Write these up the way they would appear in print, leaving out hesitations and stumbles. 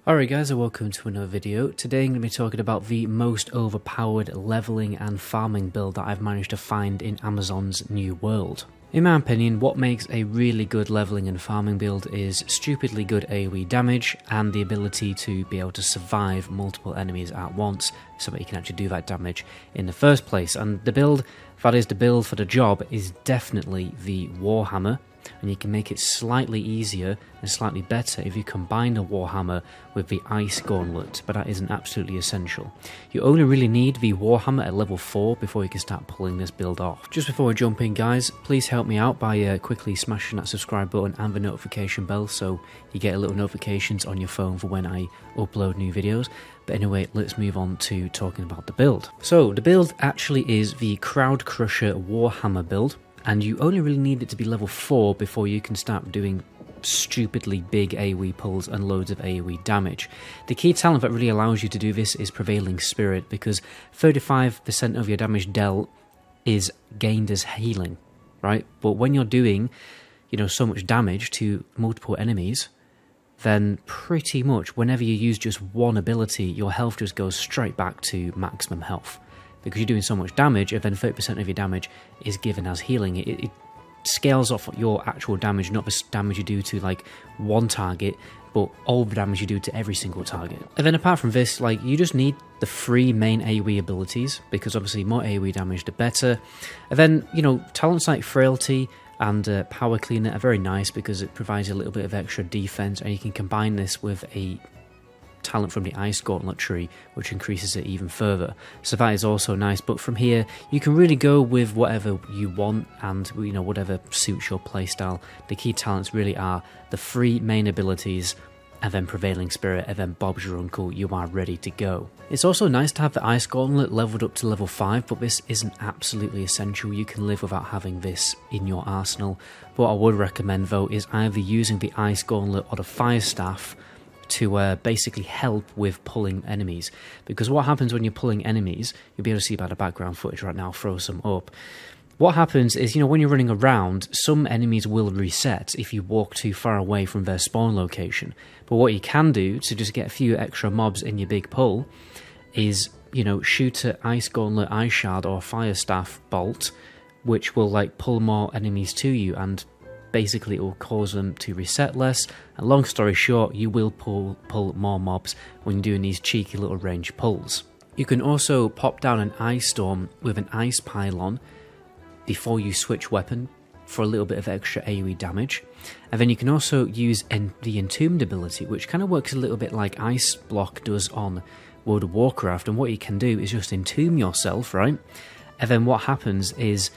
Alright guys, and welcome to another video. Today I'm going to be talking about the most overpowered leveling and farming build that I've managed to find in Amazon's new world. In my opinion, what makes a really good leveling and farming build is stupidly good AoE damage and the ability to be able to survive multiple enemies at once so that you can actually do that damage in the first place. And the build, that is the build for the job, is definitely the Warhammer. And you can make it slightly easier and slightly better if you combine the Warhammer with the Ice Gauntlet, but that isn't absolutely essential. You only really need the Warhammer at level 4 before you can start pulling this build off. Just before we jump in guys, please help me out by quickly smashing that subscribe button and the notification bell so you get little notifications on your phone for when I upload new videos. But anyway, let's move on to talking about the build. So the build actually is the Crowd Crusher Warhammer build. And you only really need it to be level 4 before you can start doing stupidly big AoE pulls and loads of AoE damage. The key talent that really allows you to do this is Prevailing Spirit, because 35% of your damage dealt is gained as healing, right? But when you're doing, so much damage to multiple enemies, then pretty much whenever you use just one ability, your health just goes straight back to maximum health. Because you're doing so much damage, and then 30% of your damage is given as healing. It scales off your actual damage, not the damage you do to like one target, but all the damage you do to every single target. And then apart from this, you just need the 3 main AoE abilities, because obviously more AoE damage the better. And then, talents like Frailty and Power Cleaner are very nice because it provides a little bit of extra defense, and you can combine this with a talent from the Ice Gauntlet tree, which increases it even further. So that is also nice, but from here you can really go with whatever you want and whatever suits your playstyle. The key talents really are the 3 main abilities and then Prevailing Spirit, and then Bob's your uncle, you are ready to go. It's also nice to have the Ice Gauntlet leveled up to level 5, but this isn't absolutely essential. You can live without having this in your arsenal. What I would recommend though is either using the Ice Gauntlet or the Fire Staff to basically help with pulling enemies. Because what happens when you're pulling enemies, you'll be able to see by the background footage right now, I'll throw some up. What happens is, when you're running around, some enemies will reset if you walk too far away from their spawn location. But what you can do to just get a few extra mobs in your big pull is, shoot an Ice Gauntlet, Ice Shard or Fire Staff bolt, which will pull more enemies to you, and basically it will cause them to reset less, and long story short, you will pull more mobs when you're doing these cheeky little range pulls. You can also pop down an Ice Storm with an Ice Pylon before you switch weapon for a little bit of extra AoE damage, and then you can also use the Entombed ability, which kind of works a little bit like Ice Block does on World of Warcraft, and what you can do is just entomb yourself, right? And then what happens is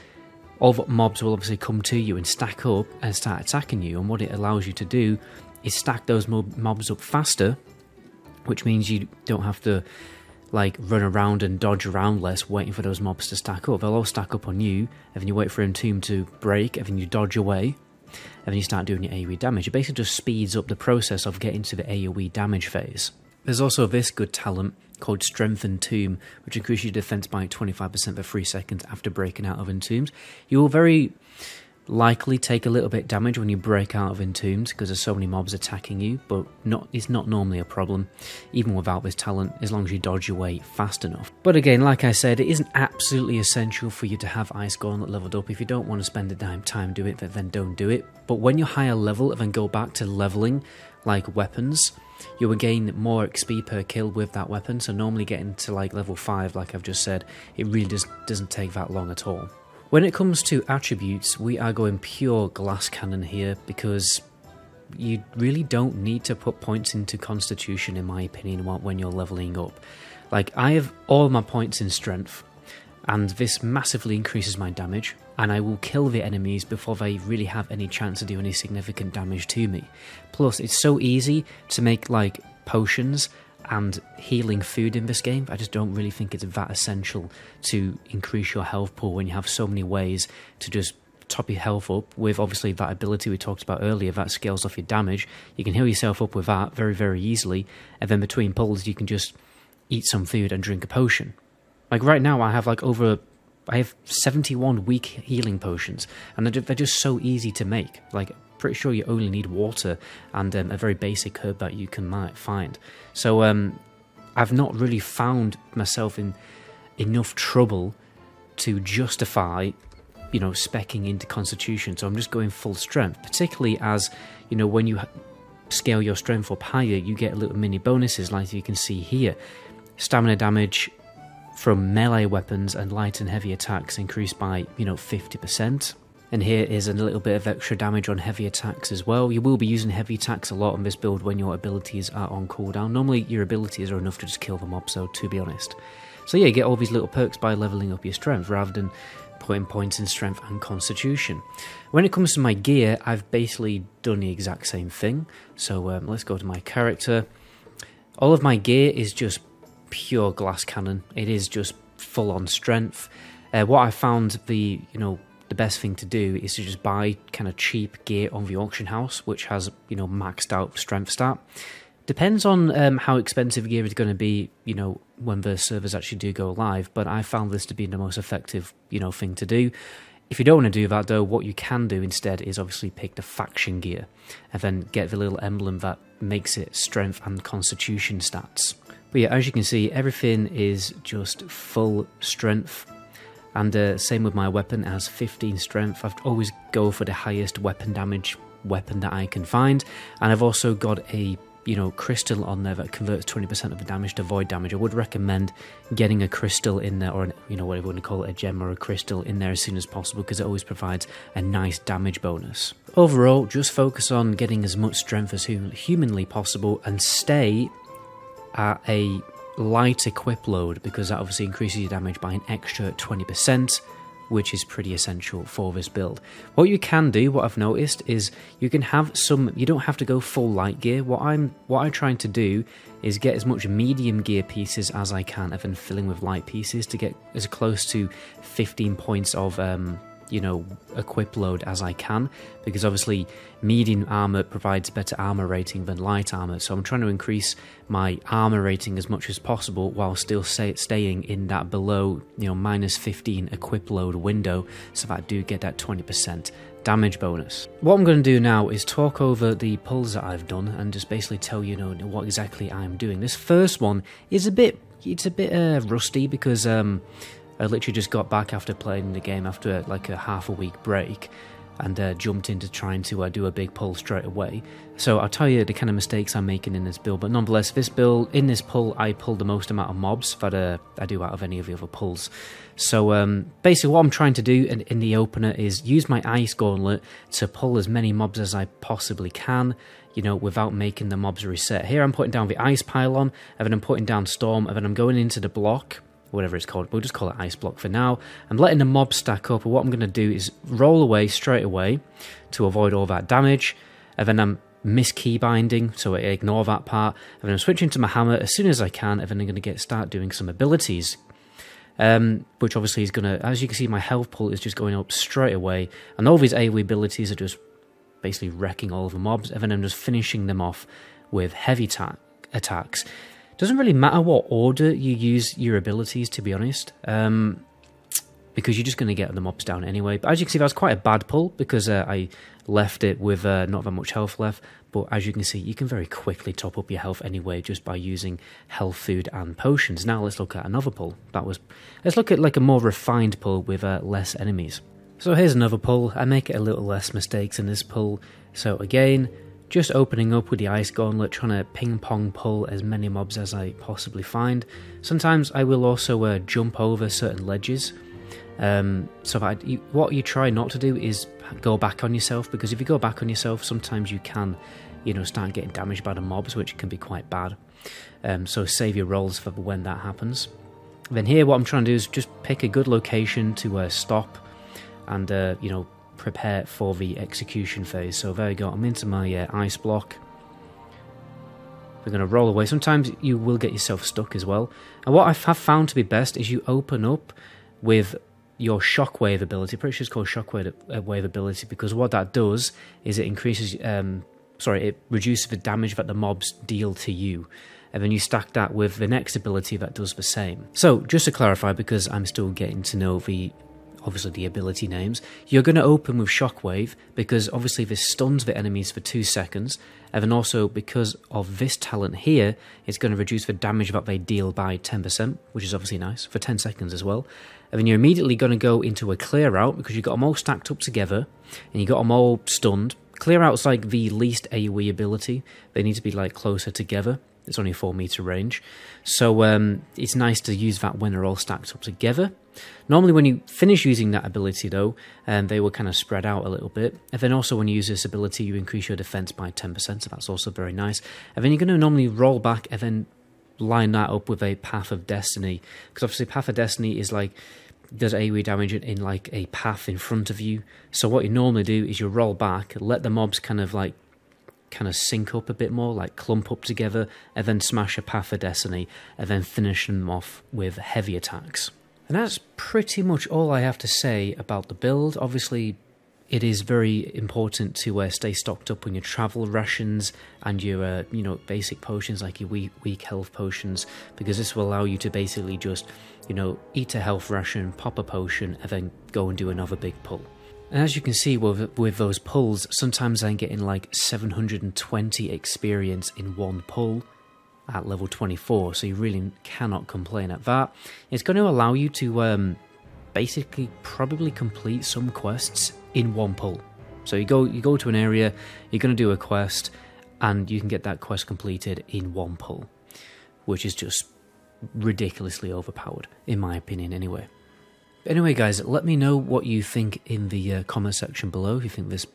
all the mobs will obviously come to you and stack up and start attacking you, and what it allows you to do is stack those mobs up faster, which means you don't have to run around and dodge around less waiting for those mobs to stack up. They'll all stack up on you, and then you wait for Entomb to break, and then you dodge away, and then you start doing your AoE damage. It basically just speeds up the process of getting to the AoE damage phase. There's also this good talent called Strengthened Tomb, which increases your defense by 25% for 3 seconds after breaking out of Entombed. You will very likely take a little bit damage when you break out of Entombed because there's so many mobs attacking you, but it's not normally a problem, even without this talent, as long as you dodge your way fast enough. But again, like I said, it isn't absolutely essential for you to have Ice Gauntlet leveled up. If you don't want to spend the time doing it, then don't do it. But when you're higher level and then go back to leveling weapons, you will gain more XP per kill with that weapon, so normally getting to level 5, like I've just said, it really doesn't take that long at all. When it comes to attributes, we are going pure glass cannon here, because you really don't need to put points into Constitution, in my opinion, when you're leveling up. I have all my points in Strength, and this massively increases my damage, and I will kill the enemies before they really have any chance to do any significant damage to me. Plus, it's so easy to make potions and healing food in this game. I just don't really think it's that essential to increase your health pool when you have so many ways to just top your health up with, obviously, that ability we talked about earlier that scales off your damage. You can heal yourself up with that very, very easily, and then between pulls you can just eat some food and drink a potion. Right now I have I have 71 weak healing potions, and they're just so easy to make. pretty sure you only need water and a very basic herb that you might find. So I've not really found myself in enough trouble to justify, you know, speccing into Constitution. So I'm just going full strength, particularly as, you know, when you scale your strength up higher, you get little mini bonuses like you can see here. Stamina damage from melee weapons and light and heavy attacks increased by, you know, 50%. And here is a little bit of extra damage on heavy attacks as well. You will be using heavy attacks a lot on this build when your abilities are on cooldown. Normally your abilities are enough to just kill the mob, so to be honest. So yeah, you get all these little perks by leveling up your strength rather than putting points in strength and constitution. When it comes to my gear, I've basically done the exact same thing. So let's go to my character. All of my gear is just pure glass cannon. It is just full on strength. What I found the best thing to do is to just buy kind of cheap gear on the auction house, which has, you know, maxed out strength stat. Depends on how expensive gear is going to be, you know, when the servers actually do go live, but I found this to be the most effective, you know, thing to do. If you don't want to do that though, what you can do instead is obviously pick the faction gear and then get the little emblem that makes it strength and constitution stats. But yeah, as you can see, everything is just full strength. And same with my weapon, it has 15 strength. I've always go for the highest weapon damage weapon that I can find. And I've also got a, you know, crystal on there that converts 20% of the damage to void damage. I would recommend getting a crystal in there, or, you know, whatever you want to call it, a gem or a crystal in there as soon as possible, because it always provides a nice damage bonus. Overall, just focus on getting as much strength as humanly possible and stay at a light equip load, because that obviously increases your damage by an extra 20%, which is pretty essential for this build. What you can do, what I've noticed, is you can have some, you don't have to go full light gear. What I'm trying to do is get as much medium gear pieces as I can and then filling with light pieces to get as close to 15 points of you know, equip load as I can, because obviously medium armor provides better armor rating than light armor, so I'm trying to increase my armor rating as much as possible while still staying in that below, you know, -15 equip load window, so that I do get that 20% damage bonus. What I'm going to do now is talk over the pulls that I've done and just basically tell you, what exactly I'm doing. This first one is a bit rusty, because I literally just got back after playing the game after like a half a week break, and jumped into trying to do a big pull straight away. So I'll tell you the kind of mistakes I'm making in this build, but nonetheless, in this pull, I pulled the most amount of mobs that I do out of any of the other pulls. So basically what I'm trying to do in the opener is use my ice gauntlet to pull as many mobs as I possibly can, you know, without making the mobs reset. Here I'm putting down the ice pylon, and then I'm putting down storm, and then I'm going into the block, whatever it's called, we'll just call it ice block for now. I'm letting the mobs stack up, and what I'm going to do is roll away straight away to avoid all that damage, and then I'm miskey binding, so I ignore that part, and then I'm switching to my hammer as soon as I can, and then I'm going to start doing some abilities, which obviously is going to, as you can see, my health pool is just going up straight away, and all these AoE abilities are just basically wrecking all of the mobs, and then I'm just finishing them off with heavy attacks. Doesn't really matter what order you use your abilities, to be honest, because you're just going to get the mobs down anyway. But as you can see, that was quite a bad pull, because I left it with not that much health left. But as you can see, you can very quickly top up your health anyway just by using health food and potions. Now let's look at another pull. Let's look at like a more refined pull with less enemies. So here's another pull. I make it a little less mistakes in this pull. So again, just opening up with the ice gauntlet, trying to ping pong pull as many mobs as I possibly find. Sometimes I will also jump over certain ledges. So that what you try not to do is go back on yourself, because if you go back on yourself, sometimes you can, you know, start getting damaged by the mobs, which can be quite bad. So save your rolls for when that happens. Then here, what I'm trying to do is just pick a good location to stop and, you know, prepare for the execution phase. So there you go, I'm into my ice block. We're going to roll away. Sometimes you will get yourself stuck as well. And what I have found to be best is you open up with your shockwave ability. Pretty sure it's called shockwave ability, because what that does is it increases, it reduces the damage that the mobs deal to you. And then you stack that with the next ability that does the same. So just to clarify, because I'm still getting to know obviously the ability names. You're going to open with Shockwave because obviously this stuns the enemies for 2 seconds, and then also because of this talent here, it's going to reduce the damage that they deal by 10%, which is obviously nice, for 10 seconds as well. And then you're immediately going to go into a Clear Out because you've got them all stacked up together, and you got them all stunned. Clear Out's like the least AoE ability. They need to be like closer together. It's only a 4-meter range. So it's nice to use that when they're all stacked up together. Normally when you finish using that ability though, they will kind of spread out a little bit. And then also when you use this ability, you increase your defense by 10%, so that's also very nice. And then you're going to normally roll back and then line that up with a Path of Destiny. Because obviously Path of Destiny is like, does AoE damage in like a path in front of you. So what you normally do is you roll back, let the mobs kind of sync up a bit more, like clump up together, and then smash a Path of Destiny, and then finish them off with heavy attacks. And that's pretty much all I have to say about the build. Obviously, it is very important to stay stocked up on your travel rations and your basic potions, like your weak health potions, because this will allow you to basically just eat a health ration, pop a potion, and then go and do another big pull. And as you can see with those pulls, sometimes I'm getting like 720 experience in one pull at level 24, so you really cannot complain at that. It's going to allow you to basically probably complete some quests in one pull. So you go to an area, you're going to do a quest, and you can get that quest completed in one pull, which is just ridiculously overpowered, in my opinion anyway. Anyway guys, let me know what you think in the comment section below, if you think this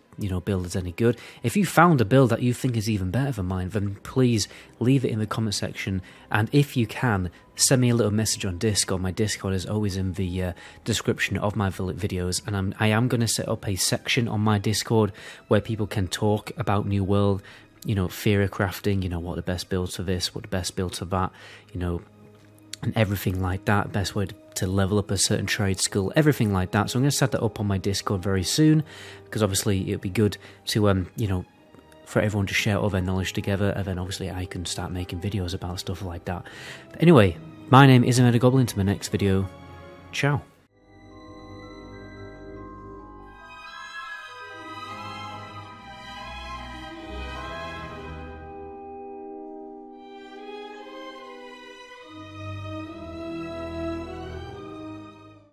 build is any good. If you found a build that you think is even better than mine, then please leave it in the comment section, and if you can, send me a little message on Discord. My Discord is always in the description of my videos, and I am going to set up a section on my Discord where people can talk about New World, theory crafting, what the best builds for this, what the best builds for that, and everything like that, best way to level up a certain trade skill, everything like that. So I'm going to set that up on my Discord very soon, because obviously it would be good to, for everyone to share all their knowledge together, and then obviously I can start making videos about stuff like that. But anyway, my name is MetaGoblin. To my next video, ciao.